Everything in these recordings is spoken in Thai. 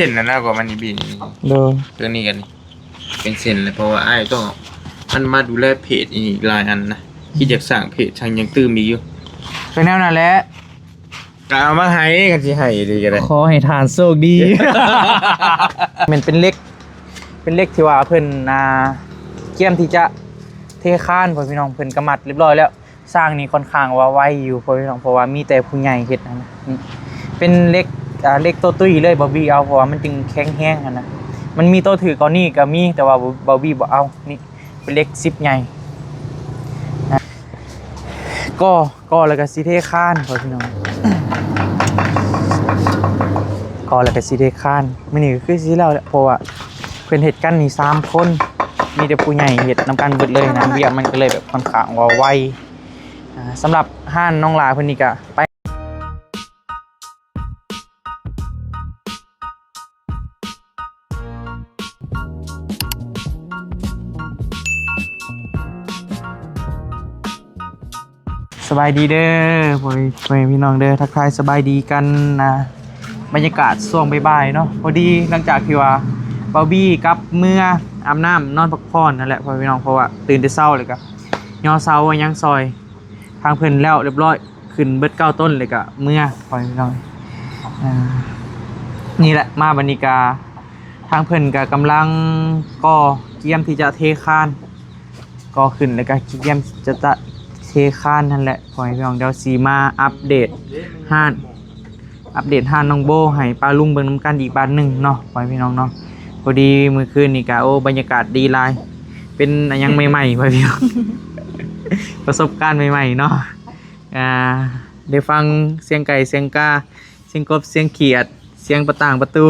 เส้นนะกว่ามันนี่บีนี่โดยตัวนี้กันเป็นเส้นเลยเพราะว่าไอ้ต้องมันมาดูแลเพจอีกหลายอันนะคิดอยากสร้างเพจทางยังตื้มอีกอยู่เป็นแนวนั้นแหละก็เอามาให้กันสิให้ดีกันเลยขอให้ทานโชคดีมันเป็นเล็กที่ว่าเพิ่นเกี่ยมที่จะเทคานพ่อพี่น้องเพิ่นกำมัดเรียบร้อยแล้วสร้างนี่ค่อนข้างว่าไวอยู่พ่อพี่น้องเพราะว่ามีแต่ผู้ใหญ่เฮ็ดนะเป็นเล็กตัวตุ้ยเลยบอบบี้เอาเพราะว่ามันจึงแข็งแห้งนะมันมีตัวถือก่อนนี่ก็มีแต่ว่าบอบบี้บ่เอานี่เป็นเล็ก10ใหญ่ก็แล้วก็สิเทคานพ่อพี่น้องก็แล้วก็สิเทคานมื้อนี้ก็คือสิแล้วแหละเพราะว่าเพิ่นเฮ็ดกันนี่3คนมีแต่ผู้ใหญ่เฮ็ดนำกันเบิดเลยนะเวียกมันก็เลยแบบค่อนข้างว่าไวสำหรับห้านน้องหลาเพิ่นนี่ก็ไปสบายดีเด้อพ่อพี่น้องเด้อทักทายสบายดีกันนะบรรยากาศช่วงบ่ายๆเนาะพอดีหลังจากที่ว่าเบาบี้กับเมื่ออาบน้ำนอนพักผ่อนนั่นแหละพ่อพี่น้องเพราะว่าตื่นแต่เช้าเลยก็ย่อเช้ายังซอยทางเพิ่นแล้วเรียบร้อยขึ้นเบิด9ต้นเลยก็เมื่อพ่อพี่น้องนี่แหละมาบรรยากาศทางเพิ่นก็กำลังก็เตรียมที่จะเทคานก็ขึ้นแล้วก็เตรียมจะเทคานนั่นแหละพ่อพี่น้องเดี๋ยวสีมาอัปเดตห้านน้องโบให้ปลาลุงเบิ่งน้ำกันอีกบ้านหนึ่งเนาะพ่อพี่น้องเนาะพอดีมื้อคืนนี่ก็โอ้บรรยากาศดีหลายเป็นยังใหม่ๆพ่อพี่น้อง ประสบการณ์ใหม่ๆเนาะได้ฟังเสียงไก่เสียงกาเสียงกบเสียงเขียดเสียงประต่างประตู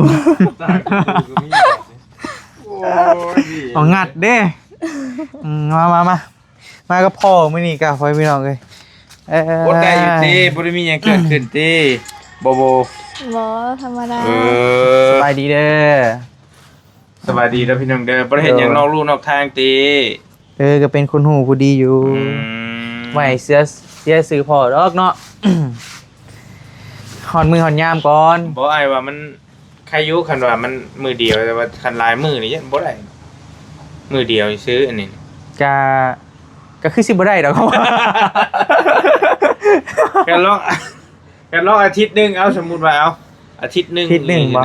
เอางัดเด้มาก็พ่อมื้อนี้ก็พ่อพี่น้องเอ้ยบ่ได้อยู่ติบ่ได้มีหยังเกิดขึ้นติบ่ธรรมดาสบายดีเด้อสบายดีแล้วพี่น้องเด้อบ่ได้เห็นหยังนอกลู่นอกทางติก็เป็นคนหูผู้ดีอยู่ไม่เสียสื่อพอดอกเนาะหอนมือหอนยามก่อนบ่อ้ายว่ามันใครอยู่คันว่ามันมือเดียวแต่ว่าคันหลายมือนี่บ่ได้มือเดียวซื้ออันนี้ก็คือสิบ่ได้ดอกเขาว่ากันลอกอาทิตย์นึงเอาสมมุติว่าเอาอาทิตย์นึงบ่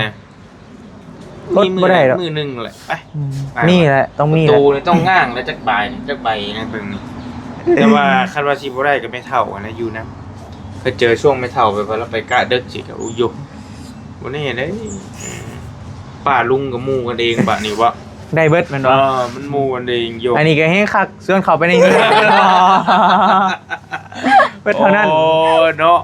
บ่ได้ดอกมือนึงแหละไปนี่แหละต้องมีตูนี่ต้องง่างแล้วจักใบนะเบิ่งนี่แต่ว่าคันว่าสิบ่ได้ก็ไม่เท่านะอยู่นะเคยเจอช่วงไม่เท่าไปพอแล้วไปกะดึกสิก็อยู่บ่ได้เห็นได้ป้าลุงกับหมู่กันเองบัดนี้วะได้เบิดมันวะมันหมู่กันเองอยู่อันนี้ก็ให้คักส่วนเขาไปในนี้เปิดเท่านั้นโอ้เนาะ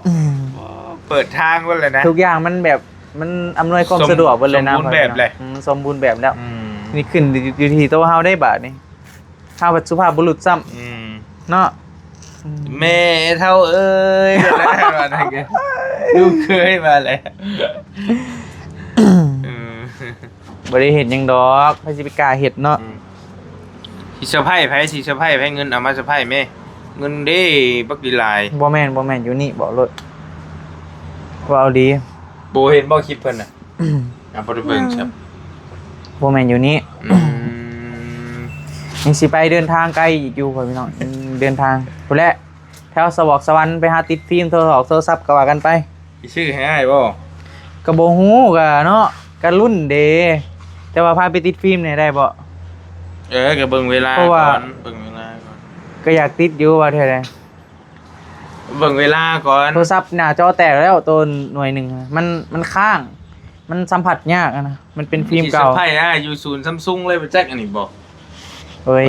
เปิดทางไว้เลยนะทุกอย่างมันแบบมันอำนวยความสะดวกหมดเลยนะสมบูรณ์แบบเลยสมบูรณ์แบบแล้วนี่ขึ้นอยู่ที่โต๊ะเฮาได้บาทนี่เฮาเป็นสุภาพบุรุษซ้ำเนาะแม่เท่าเอ้ยได้มาได้แกลูกเคยมาแล้วบ่ได้เห็นยังดอกไผสิไปกล้าเฮ็ดเนาะสิเซอร์ไพรส์ไผสิเซอร์ไพรส์ไผเงินเอามาเซอร์ไพรส์แม่เงินเด้บักดีหลายบ่แม่นอยู่นี่บอกเลยว่าเอาดีบ่เห็นบ่คลิปเพิ่นน่ะบ่ได้เบิ่งครับบ่แม่นอยู่นี่ยังสิไปเดินทางไกลอีกอยู่พ่อพี่น้องเดินทางพุ่นแหละแถวสวอกสวรรค์ไปหาติดฟิล์มโทรศัพท์ก็ว่ากันไปสิซื้อให้อ้ายบ่ก็บ่ฮู้ก็เนาะก็รุ่นเด้แต่ว่าพาไปติดฟิล์มเนี่ยได้บ่ก็เบิ่งเวลาก่อนเบิ่งเวลาก่อนก็อยากติดอยู่ว่าเท่าใดเบิ่งเวลาก่อนโทรศัพท์หน้าจอแตกแล้วตัวหน่วยนึงมันค้างมันสัมผัสยากนะมันเป็นฟิล์มเก่าใช่อยู่ศูนย์ Samsung เลยไปแจ็คอันนี้บ่เฮ้ย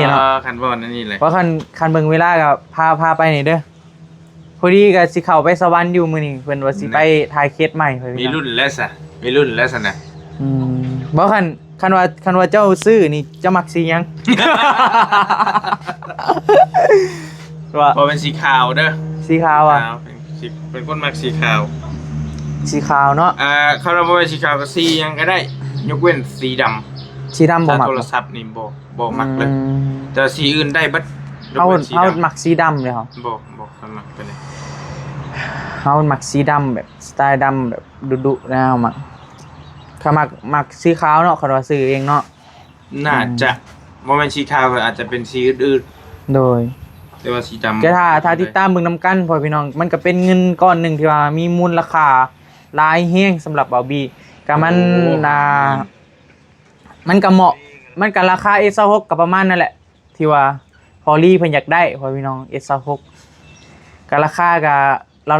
เนาะคันบ่นั่นนี่เลยเพราะคันเบิ่งเวลาก็พาไปนี่เด้อพอดีก็สิเข้าไปสวรรค์อยู่มื้อนี้เพิ่นว่าสิไปถ่ายเคสใหม่มีรุ่นแล้วซะนะบ่คันว่าเจ้าซื้อนี่จะมักสีหยังว่าบ่เป็นสีขาวเด้อสีขาวอ่ะเป็นคนมักสีขาวเนาะเขาบ่เป็นสีขาวก็สีหยังก็ได้ยกเว้นสีดำบ่มักโทรศัพท์นี่บ่มักเลยแต่สีอื่นได้เบิดเฮามักสีดำเลยเหรอบ่ค่อยมักไปเลยเฮามักสีดำแบบสไตล์ดำแบบดุๆนะเฮามัก ถ้ามักสีขาวเนาะคันว่าซื้อเองเนาะ น่าจะบ่แม่นสีขาวอาจจะเป็นสีอื่น โดย ๆแต่ว่าสีดำ ก็ถ้าติดตามเบิ่งนำกันพ่อพี่น้องมันก็เป็นเงินก้อนหนึงที่ว่ามีมูลค่าหลายแฮงสำหรับเบาบี้ก็มันก็เหมาะมันก็ราคา S26 ก็ประมาณนั่นแหละที่ว่าพอลี่เพิ่นอยากได้พ่อพี่น้อง S26 ก็ราคาก็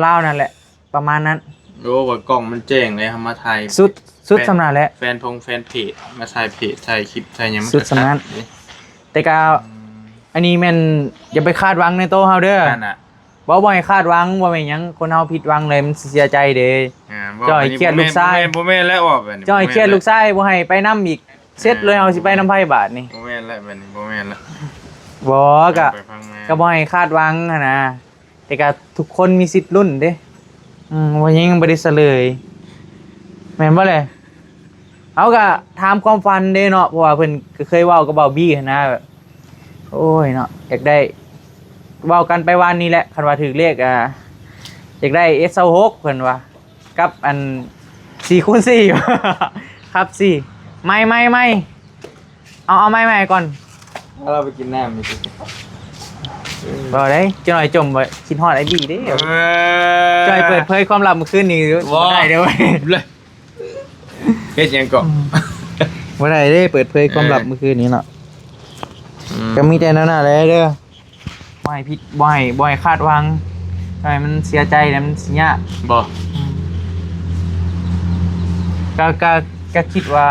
ราวๆนั่นแหละประมาณนั้น โอ้ว่ากล้องมันแจ้งเลยครับมาถ่าย สุดสำนักแหละ แฟนเพจมาถ่ายเพจถ่ายคลิปถ่ายหยังมัน สุดสำนัก แต่ก็อันนี้แม่นอย่าไปคาดหวังในโตเฮาเด้อ นั่นน่ะ บ่ให้คาดหวังบ่แม่นหยังคนเฮาผิดหวังเลยมันสิเสียใจเด้ จ้อยเครียดลูกชาย บ่แม่นแล้วออกแบบนี้ จ้อยเครียดลูกชายบ่ให้ไปนํอีกเสร็จเลยเอาสิไปนำไผบาทนี่ บ่แม่นแล้วแบบนี้บ่แม่นแล้ว บ่ก็ ไปฟังแม่ ก็บ่ให้คาดหวังหันนะแต่ก็ทุกคนมีสิทธิ์ลุ้นเด้ว่ายังบ่ได้เฉลยแม่นบ่เลยเอาก็ถามความฝันเด้เนาะเพราะว่าเพิ่นก็เคยเว้ากับเบาบี้หันนะแบบโอ้ยเนาะอยากได้เว้ากันไปวันนี้แหละคันว่าถูกเลขอยากได้ S26 เพิ่นว่ากับอัน4x4 ครับ4ไม่เอาไม่ก่อน เราไปกินน้ำมีสิ บ่ได้จะหน่อยจมไว้คิดฮอดไอ้บี้เด้จอยเปิดเผยความลับเมื่อคืนนี้บ่ได้เด้อเว้ย เลยเฮ็ดหยังก็ บ่ได้เด้เปิดเผยความลับเมื่อคืนนี้เนาะก็มีแต่นั่นน่ะแหละเด้อบ่ให้ผิดบ่ให้คาดหวังทำไมมันเสียใจแล้วมันสิยาก บ่ ก็คิดว่า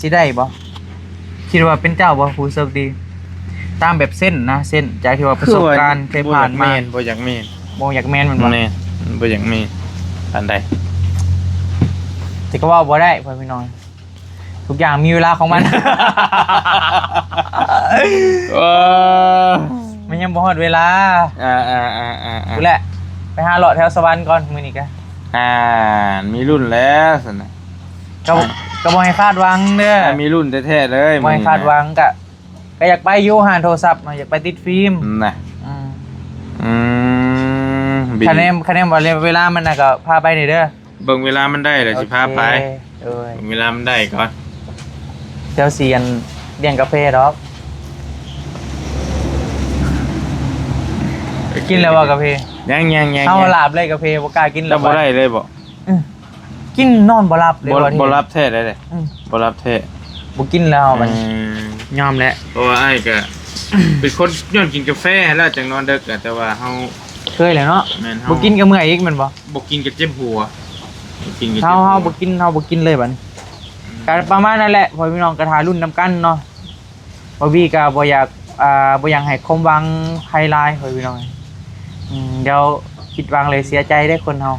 สิได้บ่คิดว่าเป็นเจ้าบ่ผู้โชคดีตามแบบเส้นนะเส้นจากที่ว่าประสบการณ์เคยผ่านมา บ่อยากแม่น บ่อยากแม่นมันบ่ แม่นบ่อยากแม่นอันใด แต่ก็ว่าบ่ได้พ่อพี่น้องทุกอย่างมีเวลาของมัน มันยังบ่ฮอดเวลากูแหละไปหาเลาะแถวสวรรค์ก่อนมื้อนี้กะ มีรุ่นแล้วซั่นน่ะ ก็บ่ให้คาดหวังเด้อ มีรุ่นแท้ๆเลย บ่ให้คาดหวังก็อยากไปอยู่หาโทรศัพท์อยากไปติดฟิล์ม น่ะ คะแนนบ่เวลามันน่ะก็พาไปนี่เด้อ เบิ่งเวลามันได้แล้วสิพาไป เอ้ย เบิ่งเวลามันได้ก่อน เจ้าเสียนเลี้ยงกาแฟดอกกินแล้วว่ากาแฟ ยัง เฮาหลับเลยกาแฟบ่กล้ากิน แล้วบ่ได้เลยบ่ กินนอนบ่หลับเลย บ่รับแท้ได้เลยบ่รับแท้ บ่กินแล้วมันยอมแล้ว เพราะว่าอ้ายก็ เป็นคนย้อนกินกาแฟแล้วจังนอนดึกอะแต่ว่าเฮา เคยแล้วเนาะ แม่นเฮา บ่กินก็เมื่อยอีกแมันบ่ บ่กินก็เจ็บหัวบ่กินก็เจ็บ เฮา หัว บ่กินเลยบัดนี้ก็ประมาณนั้นแหละพ่อพี่น้องกระทารุ่นนำกันเนาะบ่บี้ก็บ่อยากให้ความหวังไฮไลท์พ่อพี่น้องเดี๋ยวผิดหวังเลยเสียใจได้คนเฮา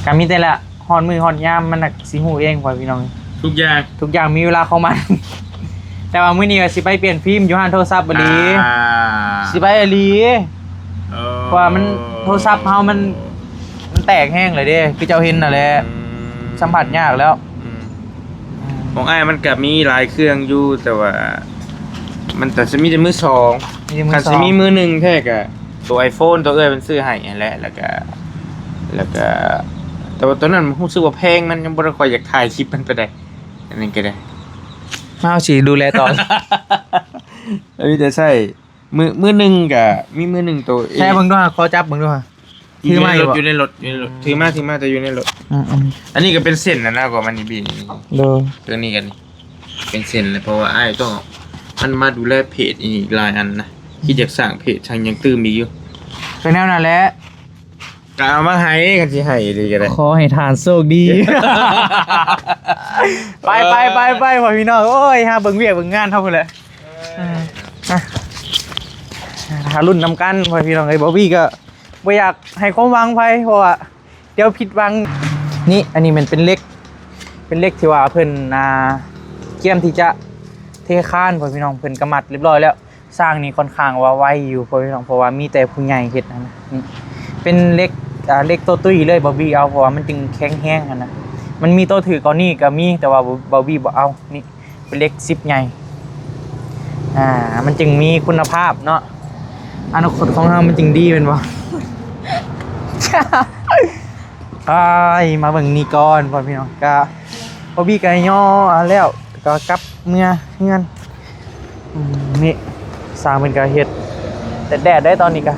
ก็มีแต่ละฮอดมือฮอดยามมันน่ะสิฮู้เองพ่อพี่น้อง ทุกอย่าง ทุกอย่างมีเวลาของมัน แต่ว่ามื้อนี้ก็สิไปเปลี่ยนฟิล์มอยู่ห้านโทรศัพท์บัดนี้สิไปอีหลีเพราะว่ามันโทรศัพท์เฮามันแตกแห้งเลยเด้คือเจ้าเห็นน่ะแหละสัมผัสยากแล้ว ของอ้ายมันก็มีหลายเครื่องอยู่แต่ว่า มันแต่จะมีแต่มือสอง คันสิมีมือหนึ่งแท้ก็ตัว iPhone ตัวมันซื้อให้นั่นแหละแล้วก็แต่ว่าตัวนั้นมันรู้สึกว่าแพงมันยังบ่ได้ค่อยอยากถ่ายคลิปมันไปได้อันนี้ก็ได้ มาเอาสิดูแลต่อ เอ้ยแต่ใช่มือหนึงก็มีมือหนึงตัว แค่เบิ่งด้วยขอจับเบิ่งด้วย อยู่ในรถอยู่ในรถถือมาแต่อยู่ในรถอันนี้ก็เป็นเส้นนะกว่ามันนี่บีนี่ โดย ตัวนี้กันนี่เป็นเส้นเลยเพราะว่าอ้ายต้องมันมาดูแลเพจอีกหลายอันนะคิดอยากสร้างเพจทางยังตื้มอีกอยู่ เป็นแนวนั้นแหละ ก็เอามาให้กันสิให้ดีก็ได้ ขอให้ทานโชคดี ไปพ่อพี่น้องโอ้ยหาเบิ่งเวียกเบิ่งงานเท่าพุ่นแหละหารุ่นนำกันพ่อพี่น้องไอ้บอบบี้ก็บ่อยากให้ความหวังไผเพราะว่าเดี๋ยวผิดหวังนี่อันนี้มันเป็นเล็กที่ว่าเพิ่นเกียมที่จะเทคานพ่อพี่น้องเพิ่นกำมัดเรียบร้อยแล้วสร้างนี่ค่อนข้างว่าไวอยู่พ่อพี่น้องเพราะว่ามีแต่ผู้ใหญ่เฮ็ดนะนี่เป็นเล็กตัวตุ้ยเลยบอบบี้เอาเพราะว่ามันจึงแข็งแรงนะ มันมีตัวถือก่อนนี่ก็มีแต่ว่าบาบี้บ่เอานี่เป็นเล็ก10ใหญ่มันจึงมีคุณภาพเนาะอนาคตของเรามันจึงดีเป็นบ่ ไป ไปมาเบิ่งนี่ก่อนพ่อพี่น้องกะพอบี้กะย่อแล้วก็กลับเมื่อเฮือนนี่สร้างเป็นกะเฮ็ดแต่แดดได้ตอนนี้กะ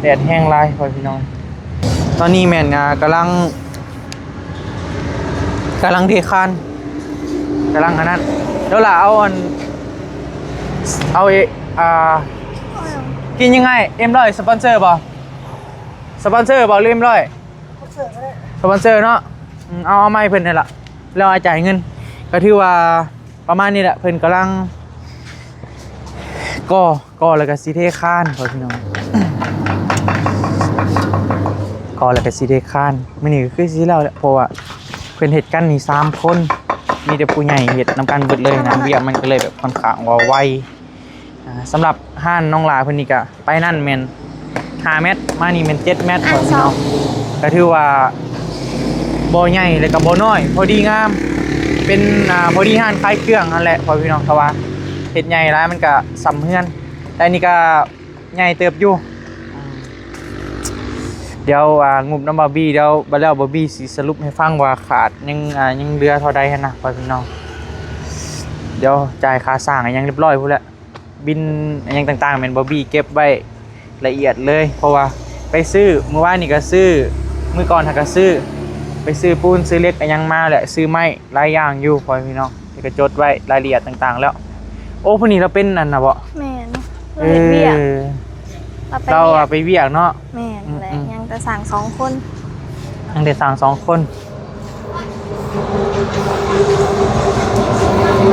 แดดแห้งหลายพ่อพี่น้องตอนนี้แม่นกำลังเทคานกำลังอันนั้นแล้วล่ะเอากินยังไงM100สปอนเซอร์บ่สปอนเซอร์บ่หรือ M100สปอนเซอร์เนาะเอาไม้เพิ่นนี่ล่ะแล้วจ่ายเงินก็ถือว่าประมาณนี้แหละเพิ่นกำลังก่อแล้วก็สิเทคานพ่อพี่น้องก่อแล้วก็สิเทคานมื้อนี้ก็คือสิแล้วแหละเพราะว่าเพิ่นเฮ็ดกันนี่3คนมีแต่ผู้ใหญ่เฮ็ดนำกันเบิดเลยนะเวียมันก็เลยแบบค่อนข้างว่าไวสำหรับห้านน้องหลาเพิ่นนี่ก็ไปนั่นแม่น5 เมตรมานี่แม่น7 เมตรพ่อพี่น้องก็ถือว่าบ่ใหญ่แล้วก็บ่น้อยพอดีงามเป็นพอดีห้านขายเครื่องนั่นแหละพ่อพี่น้องเพราะว่าเฮ็ดใหญ่หลายมันก็สำเฮือนแต่นี่ก็ใหญ่เติบอยู่เดี๋ยวงบน้ำบาร์บี้เดี๋ยวบัดแล้วบาร์บี้สิสรุปให้ฟังว่าขาดยังเหลือเท่าใดหั่นนะพ่อพี่น้องเดี๋ยวจ่ายค่าสร้างยังเรียบร้อยพุ่นแหละบินยังต่างๆแม่นบาร์บี้เก็บไว้ละเอียดเลยเพราะว่าไปซื้อเมื่อวานนี่ก็ซื้อมื้อก่อนก็ซื้อไปซื้อปูนซื้อเหล็กยังมาแหละซื้อไม้หลายอย่างอยู่พ่อพี่น้องนี่ก็จดไว้รายละเอียดต่างๆแล้วโอ้พวกนี้เราเป็นนั่นน่ะบ่ แม่นเราเฮ็ดเวียกเราไปเวียกเนาะแม่นแหละยังแต่สั่ง2 คน ยังได้สั่ง2 คน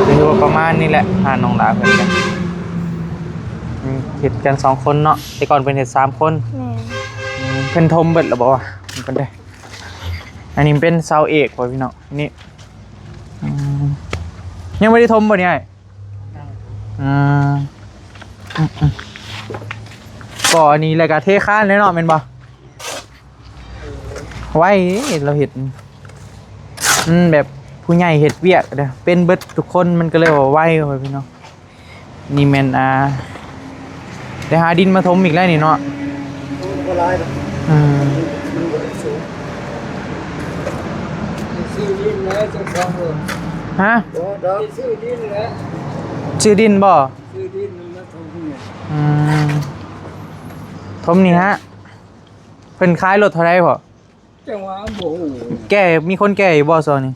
คือว่าประมาณนี้แหละหาน้องหลาเพิ่นกันเฮ็ดกัน2 คนเนาะแต่ก่อนเพิ่นเฮ็ด3 คน แม่น เพิ่นทมเบิดแล้วบ่วะมันก็ได้อันนี้เป็นเสาเอกพ่อพี่น้องนี่ยังไม่ได้ทมบ่เนี่ยก่ออันนี้แล้วก็เทคานแล้วเนาะแม่นบ่ไว้เราเฮ็ดแบบผู้ใหญ่เฮ็ดเวียกเด้อเป็นเบิดทุกคนมันก็เลยว่าไว้พ่อพี่น้องนี่แม่นได้หาดินมาถมอีกแล้วนี่เนาะก็ร้ายนะมันบริสุทธิ์ซื้อดินแล้วจะสองเลย ฮะดอกซื้อดินแล้ว ชื่อดินบ่ซื้อดินแล้วทำที่ไหนถมนี่ฮะเพิ่นขายรถเท่าไรพ่อจังหวะโอ้โหแก่มีคนแก่อยู่บ่ซอนี่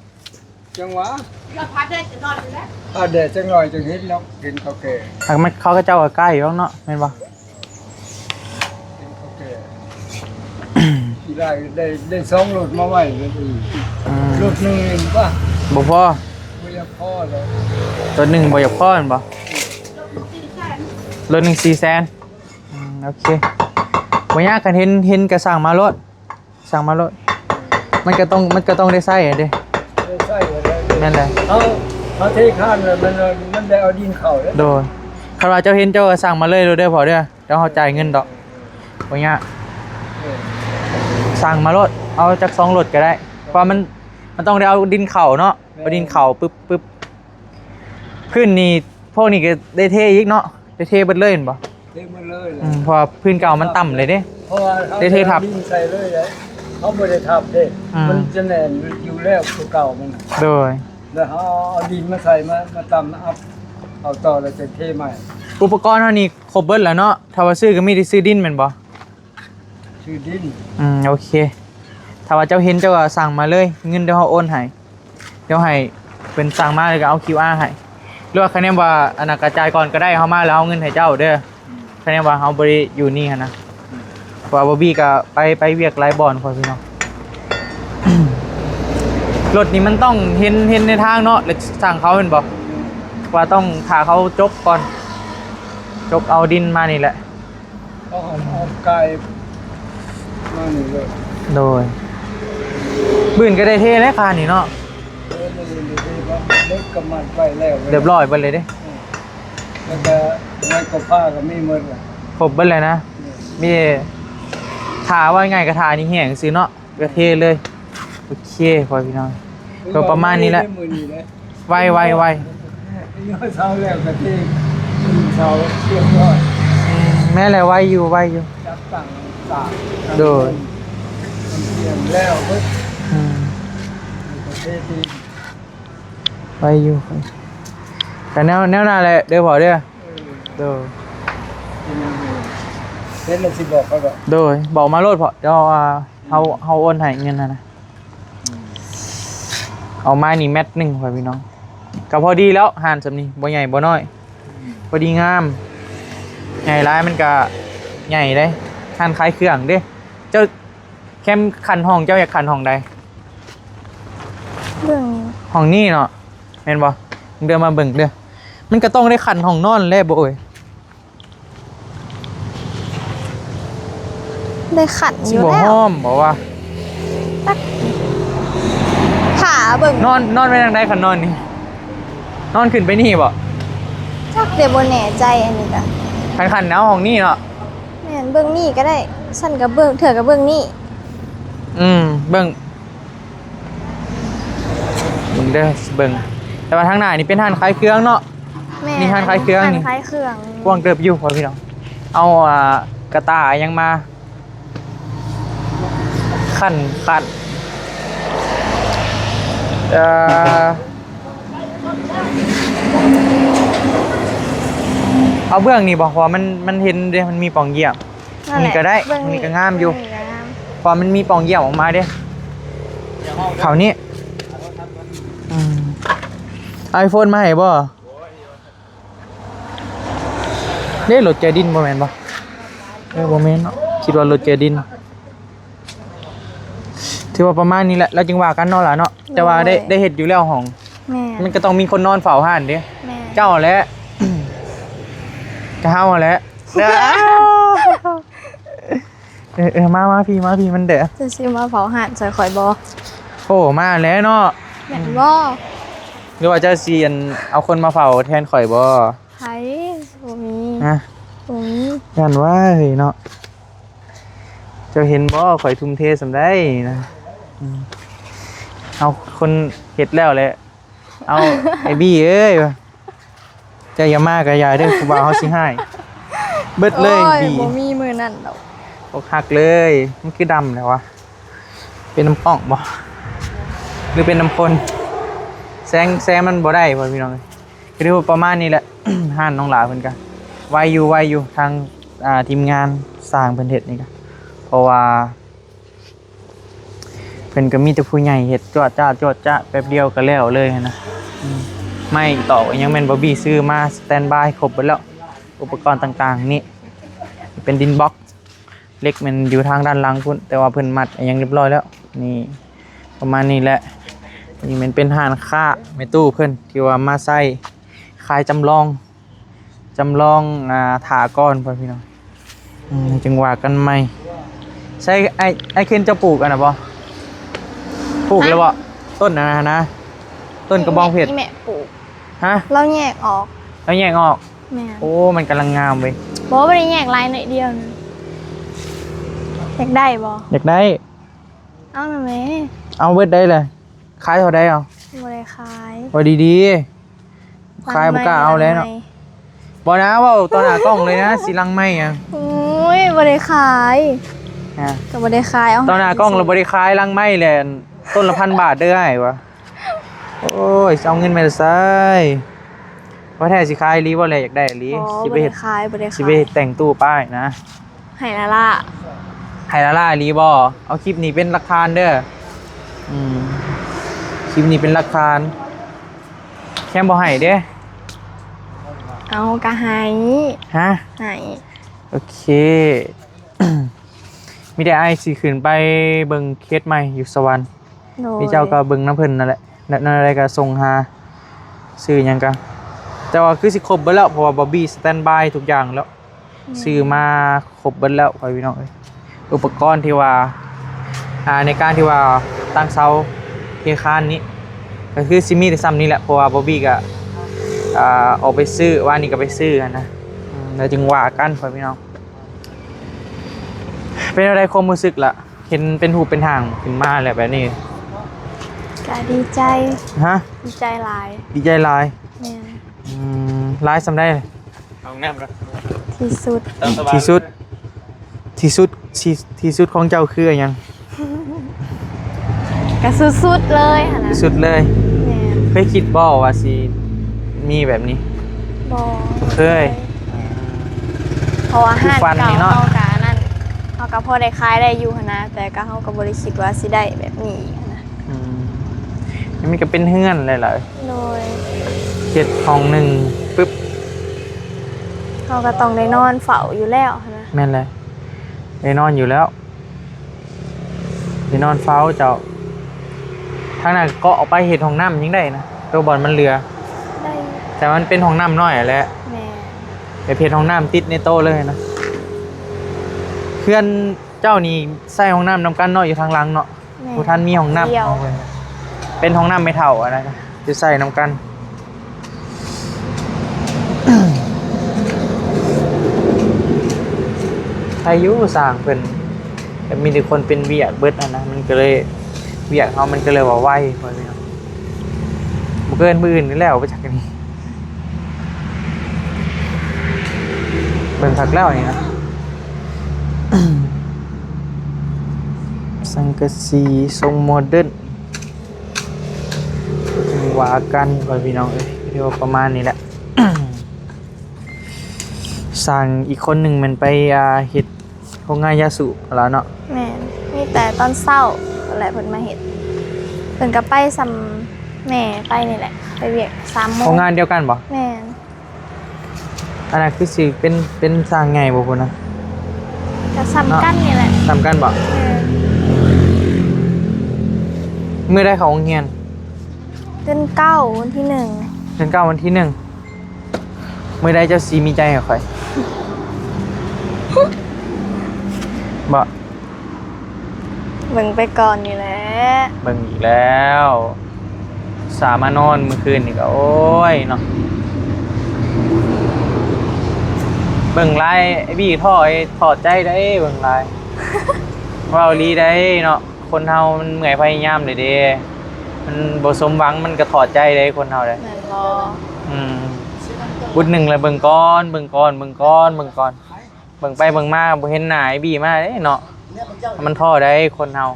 จังหวะเราพัดได้จะนอนอยู่แล้วแดดจังหน่อยจังเห็นเนาะเห็นเขาแก่เขาก็เจ้าก็ใกล้อยู่เนาะแม่นบ่ได้2 รถมาไว้เลยรถหนึ่งป่ะบ่พอไม่อยากพ่อเลย ตัวหนึ่งบ่อยากพอแม่นบ่รถ1 400,000โอเคบ่ยากกันเห็นก็สั่งมารถมันก็ต้องได้ใช้เด้ได้ใช้อะไรนั่นแหละเขาเทคานเลยมันได้เอาดินเข้าแล้วโดนคันว่าเจ้าเห็นเจ้าก็สั่งมาเลยเด้อพอเด้อเดี๋ยวเฮาจ่ายเงินดอกบ่ยากสั่งมารถเอาจาก2 รถก็ได้เพราะมันต้องได้เอาดินเข่าเนาะเอาดินเข่าปึ๊บพื้นนี่พวกนี้ก็ได้เทอีกเนาะได้เทเบิดเลยเห็นบ่เทหมดเลยเพราะพื้นเก่ามันต่ำเลยเด้เพราะว่าได้เททับดินใส่เลยเขาบ่ได้ทับเด้มันจะแน่นอยู่แล้วตัวเก่ามันโดยแล้วเขาเอาดินมาใส่มาตำอัพเอาต่อแล้วจะเทใหม่อุปกรณ์เฮานี่ครบเบิดแล้วเนาะถ้าว่าซื้อก็มีได้ซื้อดินแม่นบ่ชื่อดินโอเคถ้าว่าเจ้าเห็นเจ้าก็สั่งมาเลยเงินเดี๋ยวเฮาโอนให้เดี๋ยวให้เป็นสั่งมาแล้วก็เอา QR ให้หรือว่าคะแนนว่าอันนั้นกระจายก่อนก็ได้เฮามาแล้วเอาเงินให้เจ้าเด้อคะแนนว่าเฮาบ่ได้อยู่นี่หั่นนะเพราะว่าบ่บี้ก็ไปเวียกหลายบ่อนพ่อพี่น้อง รถนี่มันต้องเห็นในทางเนาะแล้วสั่งเขาเห็นบ่ว่าต้องพาเขาจกก่อนจกเอาดินมานี่แหละเอาไก่มานี่เลยโดยบื้นก็ได้เทแล้วคานี่เนาะเล็กกับมันไปแล้วเรียบร้อยไปเลยเด้แล้วก็ไม้กบผ้าก็มีหมดครบเบิดเลยนะมีถาว่าไงกระถานี่แห้งซื้อเนาะกระเทเลยโอเคพอพี่น้องก็ประมาณนี้แหละไวเช้าแล้วกระเทเช้าเรียบร้อยแม่อะไรไวอยู่จับตั้งตากโดย อย่างแล้วเพิ่น อืม ประเทศที่ ไปอยู่แต่แนวหน้าแหละเด้อพอเด้อเด้อ เฮ็ดแล้วสิบอกเขาก็ โดยบอกมาโลดพอเดี๋ยวเฮาโอนให้เงินนะเอาไม้นี่แมตหนึงพ่อพี่น้องก็พอดีแล้วห่านสำนี้บ่ใหญ่บ่น้อยพอดีงามใหญ่หลายมันก็ใหญ่เด้ห่านขายเครื่องเด้เจ้าแคมขันห้องเจ้าอยากขันห้องใด เบิ่ง ห้องนี้เนาะแม่นบ่เดินมาเบิ่งเด้อมันก็ต้องได้ขันห้องนอนแล้วบ่เอ้ย ได้ขันอ สิ ยู่ บ่ แล้ว ห้อมบ่ว่า ขาเบิ่ง นอนไปทางใดขันนอนนี่นอนขึ้นไปนี่บ่ จักเดี๋ยวบ่แน่ใจอันนี้ก็ ขันเอาห้องนี้เนาะ แม่นเบิ่งนี่ก็ได้ฉันก็เบิ่งเธอก็เบิ่งนี่ เบิ่งเด้อเบิ่งแต่ว่าทางหน้านี่เป็นห้านขายเครื่องเนาะ แม่ นี่หันคล้ายเครื่อง หัน นี่ คล้ายเครื่อง กว้างเติบอยู่พ่อพี่น้องเอากระต่ายยังมาขันเอาเบื้องนี่บอกว่ามันเห็นเด้มันมีปล่องเยี่ยม นั่นแหละ นี่ก็ได้ เบิ่ นี่ก็งามอยู่ นี่ก็งาม พอมันมีปล่องเยี่ยมออกมาเด้เขานี้ไอโฟนมาให้บ่เด้รถแกดินบ่แม่นบ่บ่แม่นเนาะคิดว่ารถแกดินถือว่าประมาณนี้แหละแล้วจึงว่ากันเนาะล่ะเนาะแต่ว่าได้เฮ็ดอยู่แล้วห้อง แม่ มันก็ต้องมีคนนอนเฝ้าห้านเด้ แม่ เจ้าแหละ เจ้าแหละมาพี่มันเด้อ จะซื้อมาเผาห่านใส่ข่อยบ่ โอ้มาแล้วเนาะ แม่นบ่ หรือว่าเจ้าสิเอาคนมาเฝ้าแทนข่อยบ่ ไผบ่มี ฮะ บ่มี ยันว่าเฮ้ยเนาะเจ้าเห็นบ่ข่อยทุ่มเทสำได้นะเอาคนเฮ็ดแล้วแหละเอาไอ้บี้เอ้ยเจ้าอย่ามากับยายเด้อครูบาเฮาสิให้เบิดเลย โอ้ บี้ บ่มีมือนั่นดอก อกหักเลยมันคือดำแล้ววะเป็นน้ำป่องบ่หรือเป็นน้ำพ่นแซงมันบ่ได้พ่อพี่น้องก็เรียกว่าประมาณนี้แหละ ห้านน้องหลาเพิ่นก็ไวอยู่ทางทีมงานสร้างเพิ่นเฮ็ดนี่ก็เพราะว่าเพิ่นก็มีแต่ผู้ใหญ่เฮ็ดจวดจ้าแป๊บเดียวก็แล้วเลยนะไม่ต่อยังแม่นบ่บี้ซื้อมาสแตนด์บายครบหมดแล้วอุปกรณ์ต่างๆนี่เป็นดินบล็อกเล็กมันอยู่ทางด้านหลังพุ่นแต่ว่าเพิ่นมัดยังเรียบร้อยแล้วนี่ประมาณนี้แหละนี่มันเป็นห้านค้าแม่ตู้เพิ่นที่ว่ามาใส่ขายจำลองถาก้อนพ่อพี่น้องจังหวะกันใหม่ใช่ไอ้เคนจะปลูกอันน่ะบ่ปลูกแล้วบ่ต้นนะต้นกระบองเพชร นี่แม่ปลูก ฮะ เราแยกออก แล้วแยกออก แม่ โอ้มันกำลังงามเว้ย บ่บ่ได้แยกลายหน่อยเดียวนึงอยากได้บ่ อยากได้ เอาหน่อยแม่ เอาเบิดได้เลยขายเท่าใดเอา บ่ได้ขาย ว่าดีๆขายบ่กล้าเอาแล้วเนาะบ่นะเว้าต่อหน้ากล้องเลยนะสิลังไม่อ่ะ โอ้ยบ่ได้ขาย ฮะ ก็บ่ได้ขายเอา ต่อหน้ากล้องเราบ่ได้ขายลังไม่แหละต้นละ1,000 บาทเด้อไอ้วะโอ้ยเอาเงินมาใส่ว่าแท้สิขายอีหลีบ่แลอยากได้อีหลี อ๋อ สิ บ่ ไป ได้ เฮ็ด ขายบ่ได้ สิ ขาย ไปเฮ็ดแต่งตู้ป้ายนะ ให้ละล่ะ ให้ละล่าอีหลีบ่เอาคลิปนี้เป็นหลักฐานเด้อคลิปนี้เป็นหลักฐานแค่บ่ให้เด้อ เอาก็ให้ ฮะ ให้ โอเค มีแต่ไอ้สิขึ้นไปเบิ่งเคสใหม่อยู่สวรรค์ โดย พี่เจ้าก็เบิ่งน้ำเพิ่นนั่นแหละนั่นอะไรก็ส่งหาซื้อหยังกันแต่ว่าคือสิครบเบิดแล้วเพราะว่าบ๊อบบี้สแตนด์บายทุกอย่างแล้วซื้อมาครบเบิดแล้วพ่อพี่น้องเอ้ยอุปกรณ์ที่ว่าในการที่ว่าตั้งเสาเฮคานนี้ก็คือซิมีแต่ซ้ำนี้แหละเพราะว่าบ๊อบบี้ก็ออกไปซื้อว่านี่ก็ไปซื้อกันนะแล้วจึงว่ากันพ่อพี่น้องเป็นอะไรความรู้สึกล่ะเห็นเป็นหูเป็นห่างขึ้นมาแหละแบบนี้ ก็ดีใจ ฮะ ดีใจหลาย ดีใจหลาย แม่น หลายสำได้เลย เอาน้ำครับ ที่สุด ที่สุดของเจ้าคืออะไรยัง ก็สุดๆเลยหั่นนะ สุดเลย แม่น เคยคิดบ่ว่าสิมีแบบนี้ บ่ เคย เพราะว่าห้าน ฟัน เก่า นี่เนาะ เฮาก็นั่นเฮาก็พอได้ขายได้อยู่หั่นนะแต่ก็เฮาก็บ่ได้คิดว่าสิได้แบบนี้หั่นนะ อืมนี่มันก็เป็นเฮือนเลยล่ะ โดย เฮ็ดห้องหนึงปึ๊บ เฮาก็ต้องได้นอนเฝ้าอยู่แล้วหั่นนะ แม่นเลยได้นอนอยู่แล้วได้นอนเฝ้าเจ้าทางนั้นก็ออกไปเฮ็ดห้องน้ำยังได้นะตัวบอลมันเรือ ได้ แต่มันเป็นห้องน้ำน้อยแหละ แม่ ไปเพจห้องน้ำติดในโต๊ะเลยนะเพื่อนเจ้านี่ใส่ห้องน้ำนำกันเนาะอยู่ทางหลังเนาะ แม่ ผู้ท่านมีห้องน้ำ เดียว เอาไว้เป็นห้องน้ำไม่เท่าอะไรนะจะใส่นำกัน อายุสร้างเพิ่นแต่มีแต่คนเป็นเวียกเบิดอันนะมันก็เลยเวียกเขามันก็เลยว่าไหวพอเลยครับบ่เกินมื้ออื่นนี่แล้วไปจากกันนี้เบิ่งคักแล้วนี่นะ สังกะสีทรงโมเดิร์นว่ากันก่อนพี่น้องเอ้ยเรียกว่าประมาณนี้แหละ สั่งอีกคนหนึ่งมันไปเฮ็ดโรงงานยาสูบแล้วเนาะ แม่นมีแต่ตอนเช้านั่นแหละเพิ่นมาเฮ็ดเพิ่นก็ไปซ้ำแม่ไปนี่แหละไปเวียก3โม โรง งงานเดียวกันบ่ แม่น อันนั้นคือสิเป็นสร้างไงบ่พุ่นนะ ก็ซ้ำกันนี่แหละ ทำกันบ่ แม่น เมื่อได้เขาโรงเรียน เดือนเก้าวันที่1 เดือน9วันที่1เมื่อได้เจ้าสีมีใจกับข่อย บ่ เบิ่งไปก่อนนี่แหละ เบิ่งอีกแล้ว สามานอนเมื่อคืนนี่ก็โอ้ยเนาะเบิ่งไลน์ไอ้บี้ถอดใจได้เบิ่งไลน์ เว้าลีได้เนาะคนเฮามันเมื่อยพยายามเลยเด้มันบ่สมหวังมันก็ถอดใจได้คนเฮาได้ แม่นบ่ บุญหนึ่งเลยเบิ่งก่อนเบิ่งก่อนเบิ่งก่อนเบิ่งก่อนเบิ่งไปเบิ่งมาบ่เห็นหน้าไอ้บี้มาเด้เนาะมันท้อได้คนเฮา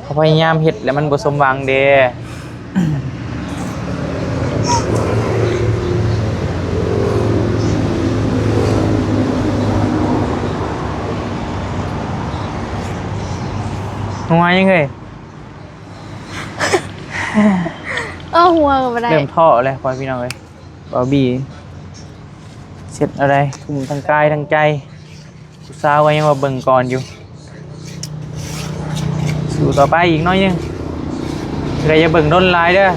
เขาพยายามเฮ็ดแล้วมันบ่สมหวังเด้ หัวยังไง หัวก็บ่ได้ เริ่มท้อเลยพ่อพี่น้องเอ้ยบ่บี้เสร็จอะไรทุ่มทั้งกายทั้งใจผู้สาวก็ยังว่าเบิ่งก่อนอยู่สู้ต่อไปอีกหน้อยนึงก็อย่าเบิ่งโดนหลายเด้อ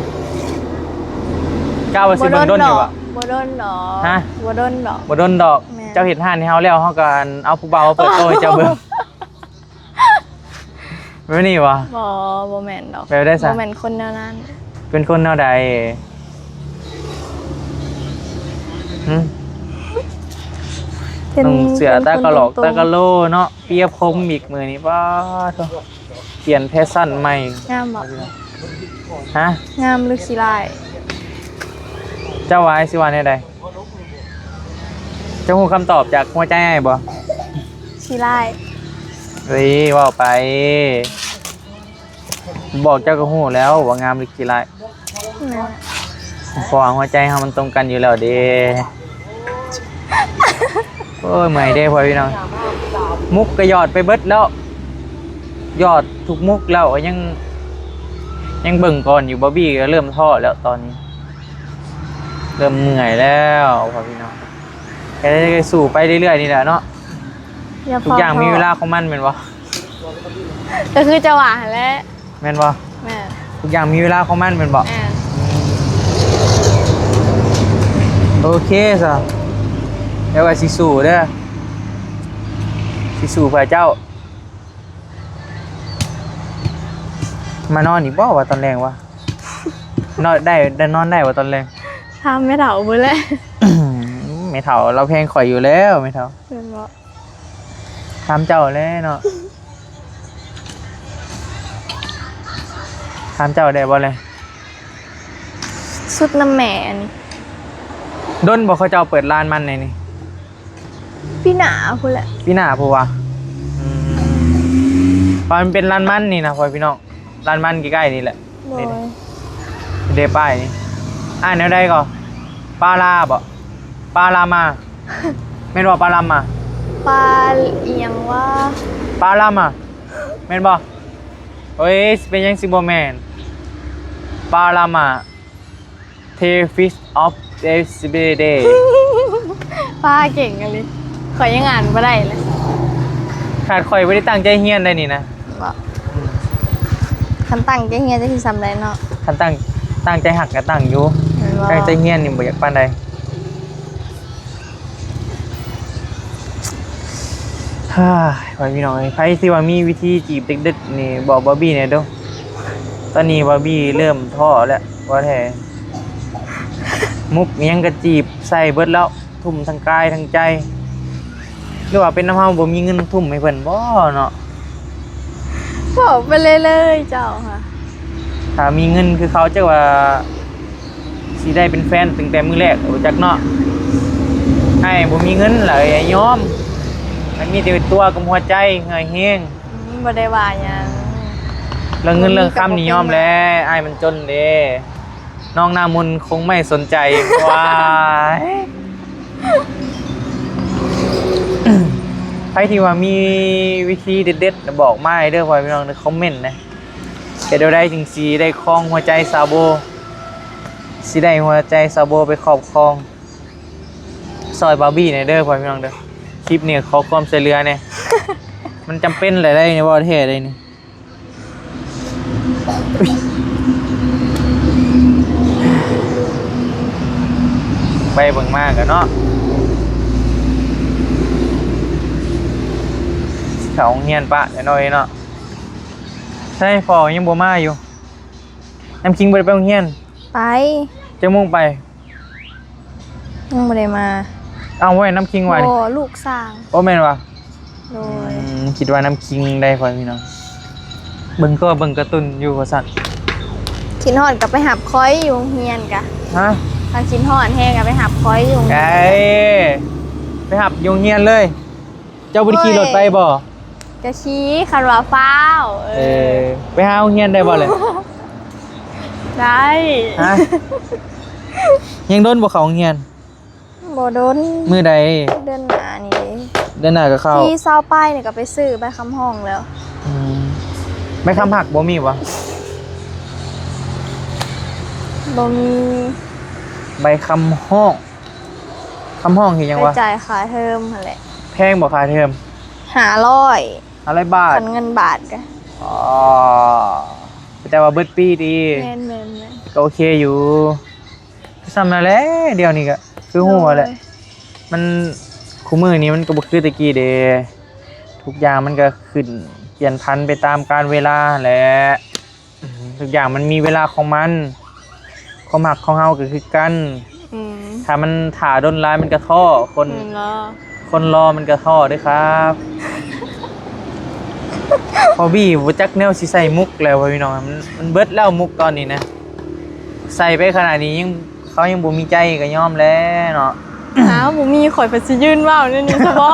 ก้าวว่าสิเบิ่งโดนอยู่บ่ บ่โดนดอก ฮะ บ่โดนดอก บ่โดนดอก แม่ เจ้าเฮ็ดห้านให้เฮาแล้วเฮาก็เอาผู้บ่าวมาเปิดโตให้เจ้าเบิ่งแบบนี้บ่ บ่แม่นดอก แบบได้ซะ บ่แม่นคนแนวนั้น เป็นคนแนวใดหึ เป็น นุ่งเสื้อตากะหลอก เป็นคน ตากะโลเนาะเปียพรมอีกมื้อนี้ป้าโธ่เปลี่ยนแฟชั่นใหม่ งามบ่ ฮะ งามหรือขี้ร้าย เจ้าว่าสิว่าแนวใดเจ้าฮู้คำตอบจากหัวใจอ้ายบ่ ขี้ร้าย เฮ้ยว่าไป บอกเจ้าก็ฮู้แล้วว่างามหรือขี้ร้าย นั่นน่ะ เพราะว่าหัวใจเฮามันตรงกันอยู่แล้วเด้ โอ้ยเมื่อยเด้พ่อพี่น้องมุกก็หยอดไปเบิดแล้วหยอดทุกมุกแล้วยังเบิ่งก่อนอยู่บอบบี้ก็เริ่มท้อแล้วตอนนี้ เริ่มเมื่อยแล้วพ่อพี่น้องแค่ได้สู่ไปเรื่อยๆนี่แหละเนาะ อย่า ทุกอย่างมีเวลาของมันแม่นบ่ ก็คือจะหวานแหล้ว แม่นบ่ แม่ ทุกอย่างมีเวลาของมันแม่นบ่ แม่ โอเคซะเดี๋ยวว่าสิสู่เด้อสิสู่เพื่อเจ้ามานอนอีกบ่ว่าตอนแรงวะนอนได้นอนได้ว่าตอนแรง ทำไม่เถาบุ้เลย ไม่เท่าเราเพลงข่อยอยู่แล้วไม่เท่า เป็นบ่ ถามเจ้าเลยเนาะถามเจ้าได้บ่เลย สุดน้ำแม่อันนี้ ด้นบอกเขาเจ้าเปิดร้านมันในนี่ พี่หนาพูดแหละ พี่หน้าพูวะพอมันเป็นร้านมันนี่นะพ่อพี่น้อง ร้านมันใกล้ๆนี่แหละ โดย เดป้ายนี่อ่านแนวใดก่อนปลาลาบ่ปลาลามาแม่นบ่ปลาลามา ปลาเอียงว่า ปลาลามาแม่นบ่โอ้ยเป็นยังสิบ่แม่นปลาลามาเทฟิชออฟเดสเบเด ปลาเก่งกันเลยข่อยยังอ่านบ่ได้เลย ขาดข่อยบ่ได้ตั้งใจเฮียนได้นี่นะ บอกคันตั้งใจเฮียจะสิซ้ำได้เนาะ คันตั้งใจหักก็ตั้งอยู่ เห็นบ่ ตั้งใจเฮียนนี่บ่อยากปานใดฮ่าไว้พี่น้องไผสิว่ามีวิธีจีบเด็กๆนี่บอกบอบบี้แหน่เด้อตอนนี้บอบบี้เริ่มท้อแล้วว่าแท้มุกอิหยังก็จีบใส่เบิดแล้วทุ่มทั้งกายทั้งใจหรือว่าเป็นน้ำเฮาบ่มีเงินทุ่มให้เพิ่นบ่เนาะ บอกไปเลยเจ้าค่ะ ถ้ามีเงินคือเขาจะว่าสิได้เป็นแฟนตั้งแต่มื้อแรกรู้จักเนาะให้บ่มีเงินล่ะอย่ายอมมันมีแต่ตัวกับหัวใจเหนื่อยแฮง บ่ได้ว่าหยัง เรื่องเงินเรื่องคำนี่ยอมแล้วอ้ายมันจนเด้น้องหน้ามนต์คงไม่สนใจว้ายใครที่ว่ามีวิธีเด็ดๆบอกมาให้เด้อพ่อพี่น้องในคอมเมนต์นะเดี๋ยวได้จึงสิได้ครองหัวใจซาโบสิได้หัวใจซาโบไปครอบครองซอยบาร์บี้หน่อยเด้อพ่อพี่น้องเด้อคลิปนี้ขอความช่วยเหลือเนี่ย มันจำเป็นเลยได้ในประเทศเลยนี่อุ๊ยไปเบิ่งมากกันเนาะเขาเงียนปะหน่อยเนาะใช่พอยังบ่มาอยู่น้ำคิงบ่ไปโรงเรียน ไป จะมุ่งไป ยังบ่ได้มา เอาไว้น้ำคิงไว้ โอ้ลูกสร้าง โอ้แม่นวะ โดย คิดว่าน้ำคิงได้พอพี่น้องเบิ่งก็เบิ่งการ์ตูนอยู่ว่าซั่น ขินหอดกับไปหับค้อยอยู่โรงเฮียนกะ ฮะ ทางขินหอดแห้งกับไปหับค้อยอยู่โรง ไก เฮียน ไปหับโรงเรียนเลย เจ้าบ่ได้ขี่รถไปบ่ จะชี้คันว่าฟ้าวไปหาโรงเรียนได้บ่เลย ได้ ฮะ ยังโดนบ่เข้าโรงเรียน บ่โดน มื้อใด เดือนหน้านี่เด้ เดือนหน้าก็เข้า ที่เศร้าป้ายเนี่ยก็ไปซื้อใบคำห้องแล้ว อืมไม่คำหักบ่มีบ่ บ่มี ใบคำห้องคำห้องเฮ็ดหยัง ไป วะ จ่ายค่าเทอมหั่นแหละ แพงบ่ค่าเทอม 500 อะไรบาท คันเงินบาทกะ อ๋อแต่ว่าเบิดปีดี แม่น ก็โอเคอยู่ซ้ำนั่นแหละเดี๋ยวนี้ก็คือหัวแหละมันคู่มือนี้มันก็บ่คือแตะกี้เด้ทุกอย่างมันก็ขึ้นเปลี่ยนพันไปตามกาลเวลาแหละทุกอย่างมันมีเวลาของมันความหักของเฮาก็คือกัน อืม ถ้ามันถ่าดนร้ายมันก็ท้อคน เนาะ คนรอมันก็ท้อเด้วยครับพอบี้บ่จักแนวสิใส่มุกแล้วว่าพี่น้องมันเบิดแล้วมุกตอนนี้นะใส่ไปขนาดนี้ยังเขายังบ่มีใจก็ยอมแล้วเนาะ อ้าวบ่มีข่อยไปสิยืนว่าวนี่ซะบ่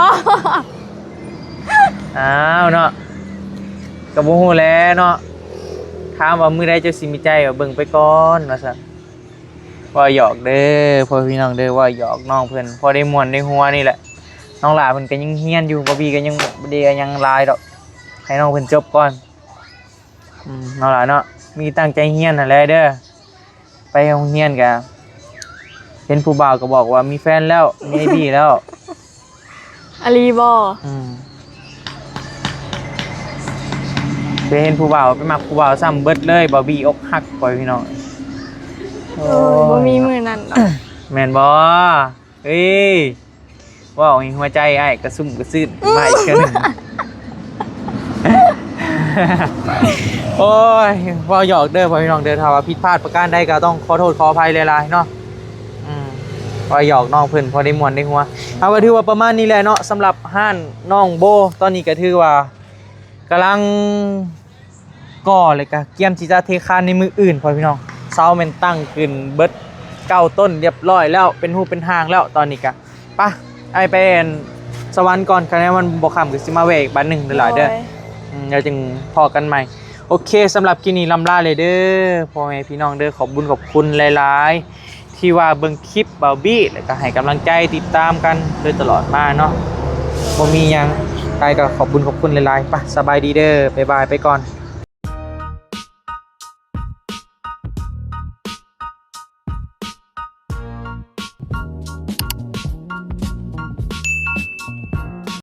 อ้าวเนาะก็บ่ฮู้แหล้วเนาะถามว่ามื้อใดเจ้าสิมีใจก็เบิ่งไปก่อนว่าซั่นว่าหยอกเด้อพ่อพี่น้องเด้อว่าหยอกน้องเพิ่นพอได้ม่วนได้หัวนี่แหละน้องหลาเพิ่นก็ยังเฮียนอยู่บ่บีก็ยังบ่ได้ยังหลายดอกให้น้องเพิ่นจบก่อนน้องหลาเนาะมีตั้งใจเฮียนนั่นแหละเด้อไปโรงเรียนก็เห็นผู้บ่าวก็บอกว่ามีแฟนแล้วมีไอ้บี้แล้ว อาลีบ่ เคยเห็นผู้บ่าวไปมักผู้บ่าวซ้ำเบิดเลยบ่บี้อกหักปล่อยพี่น้อง บ่มีมื้อนั้นดอก แม่นบ่เฮ้ยว้าวหัวใจอ้ายกระซุ่มกระซืดมาอีกเทื่อหนึง โอ้ยว่าหยอกเด้อพ่อพี่น้องเด้อถ้าว่าผิดพลาดประการใดก็ต้องขอโทษขออภัยหลายๆเนาะว่าหยอกน้องเพิ่นพอได้ม่วนได้หัวเอาก็ถือว่าประมาณนี้แหละเนาะสำหรับห้านน้องโบตอนนี้ก็ถือว่ากำลังก่อเลยก็เกียมที่จะเทคานในมืออื่นพ่อพี่น้องเซาแม่นตั้งขึ้นเบิด9ต้นเรียบร้อยแล้วเป็นรูปเป็นหางแล้วตอนนี้ก็ไปไอ้เป็นสวรรค์ก่อนคะแนนมันบ่ค่ำก็สิมาแวะอีกบ้านหนึงหลายๆเด้อ เดี๋ยวจึงพอกันใหม่ โอเคสำหรับกินนี้ลำลาเลยเด้อพ่อแม่พี่น้องเด้อขอบคุณหลายๆที่ว่าเบิ่งคลิปเบาบี้แล้วก็ให้กำลังใจติดตามกันโดยตลอดมาเนาะบ่มีหยังใครก็ขอบคุณหลายๆไปสบายดีเด้อบ๊ายบายไปก่อน